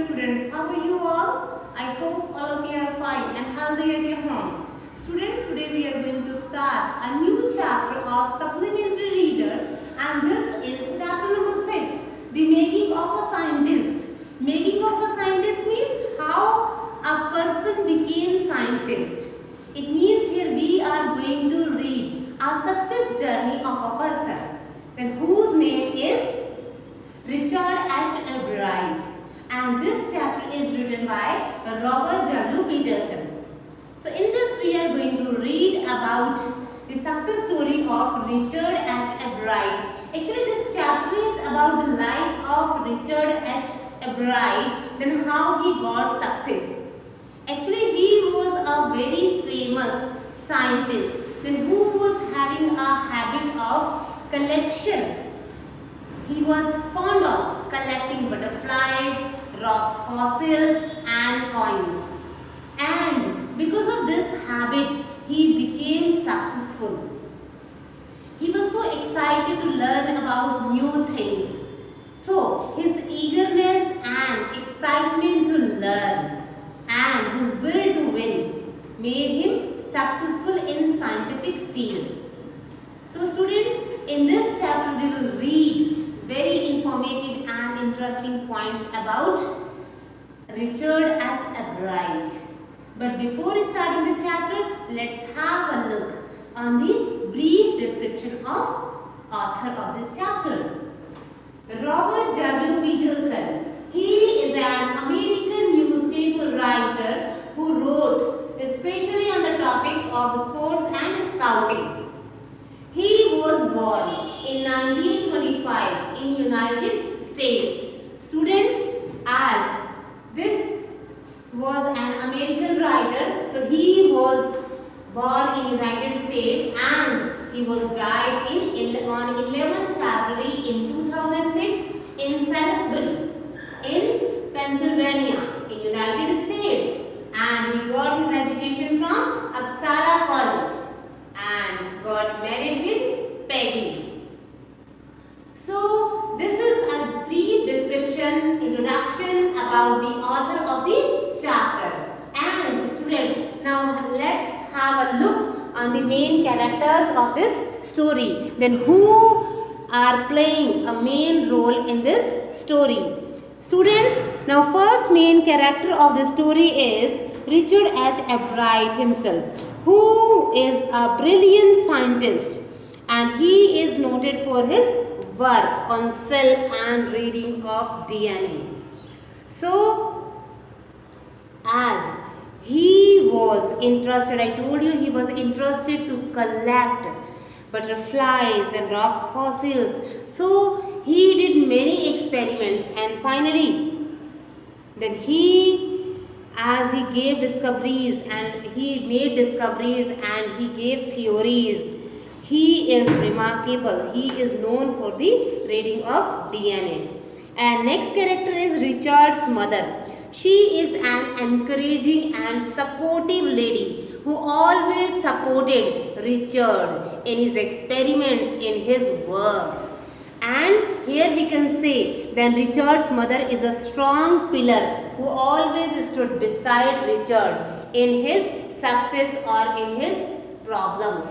students, how are you all? I hope all of you are fine and healthy at your home. Students, today we are going to start a new chapter of supplementary reader, and this is chapter number 6, the making of a scientist. Making of a scientist means how a person became scientist. It means here we are going to read a success journey of a person, then whose name is Richard H. Albright, and this chapter is written by Robert W. Peterson. So in this we are going to read about the success story of Richard H. Albright. Actually this chapter is about the life of Richard H. Albright, then how he got success. Actually he was a very famous scientist, then who was having a habit of collection. He was fond of collecting butterflies, rocks, fossils and coins. And because of this habit, he became successful. He was so excited to learn about new things. So, his eagerness and excitement to learn and his will to win made him successful in scientific field. So, students, in this chapter we will read very informative and interesting points about Richard H. Albright. But before starting the chapter, let's have a look on the brief description of author of this chapter. Robert W. Peterson. He is an American newspaper writer who wrote especially on the topics of sports and scouting. He was born in 1925 in United States. Students, as this was an American writer, so he was born in United States and he was died on 11th February in 2006 in Salisbury in Pennsylvania in United States, and he got his education from Uppsala College and got married with Peggy. So this is a brief description, introduction about the author of the chapter. And students, now let's have a look on the main characters of this story. Then who are playing a main role in this story? Students, now first main character of the story is Richard H. Albright himself, who is a brilliant scientist, and he is noted for his work on cell and reading of DNA. So, as he was interested, I told you he was interested to collect butterflies and rocks fossils. So, he did many experiments, and finally, then as he gave discoveries and he made discoveries and he gave theories, he is remarkable. He is known for the reading of DNA. And next character is Richard's mother. She is an encouraging and supportive lady who always supported Richard in his experiments, in his works. And here we can say then Richard's mother is a strong pillar who always stood beside Richard in his success or in his problems.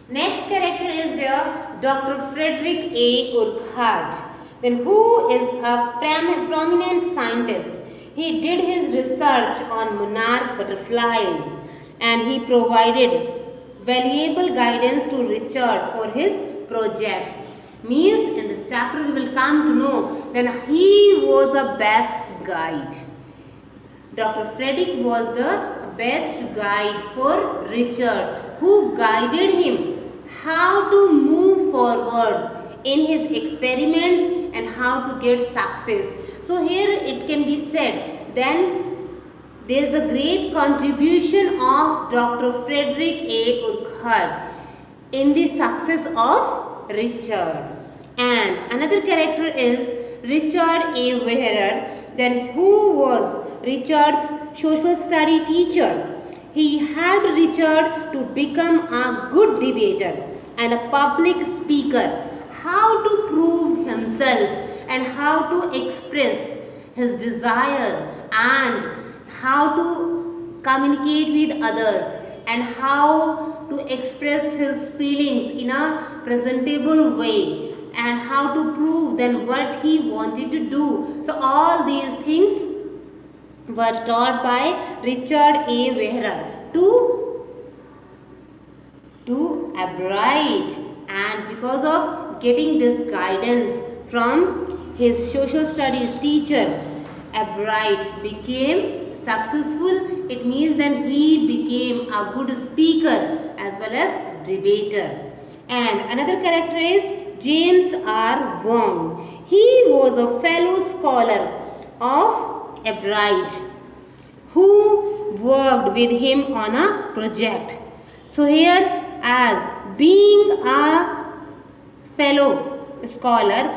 Next character is there Dr. Frederick A. Urquhart, then who is a prominent scientist. He did his research on monarch butterflies and he provided valuable guidance to Richard for his projects. Means in this chapter we will come to know then he was a best guide. Dr. Frederick was the best guide for Richard, who guided him how to move forward in his experiments and how to get success. So here it can be said then there is a great contribution of Dr. Frederick A. Urquhart in the success of Richard. And another character is Richard A. Wheeler, then who was Richard's social study teacher. He helped Richard to become a good debater and a public speaker, how to prove himself and how to express his desire, and how to communicate with others, and how to express his feelings in a presentable way, and how to prove then what he wanted to do. So all these things were taught by Richard A. Wehrer to Albright, and because of getting this guidance from his social studies teacher, Albright became successful. It means then he became a good speaker as well as debater. And another character is James R. Wong. He was a fellow scholar of Albright who worked with him on a project. So here, as being a fellow scholar,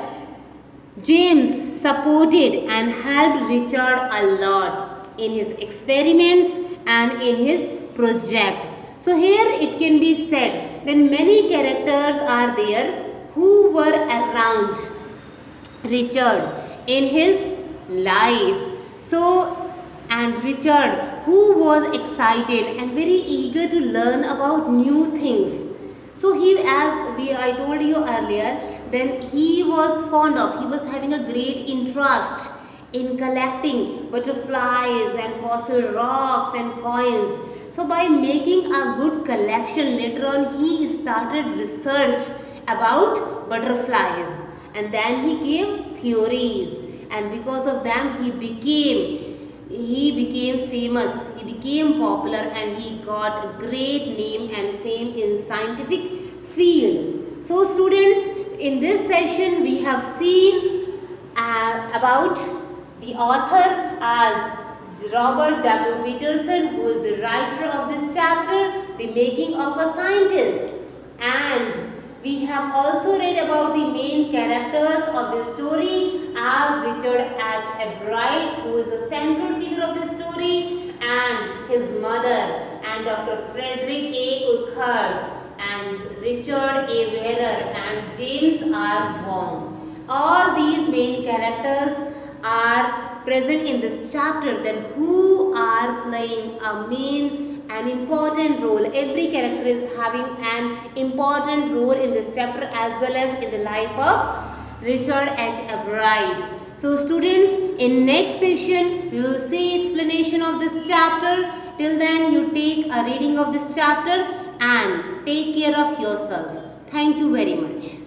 James supported and helped Richard a lot in his experiments and in his project. So here it can be said that many characters are there who were around Richard in his life. So, and Richard, who was excited and very eager to learn about new things. So I told you earlier, then he was having a great interest in collecting butterflies and fossil rocks and coins. So by making a good collection, later on he started research about butterflies, and then he gave theories, and because of them he became famous, he became popular, and he got a great name and fame in scientific field. So students, in this session we have seen about the author as Robert W. Peterson, who is the writer of this chapter, The Making of a Scientist. And we have also read about the main characters of this story as Richard H. Albright, who is the central figure of this story, and his mother, and Dr. Frederick A. Urquhart, and Richard A. Wehrer, and James R. Wong. All these main characters are present in this chapter, then who are playing an important role. Every character is having an important role in this chapter as well as in the life of Richard H. Albright. So students, in next session we will see explanation of this chapter. Till then, you take a reading of this chapter and take care of yourself. Thank you very much.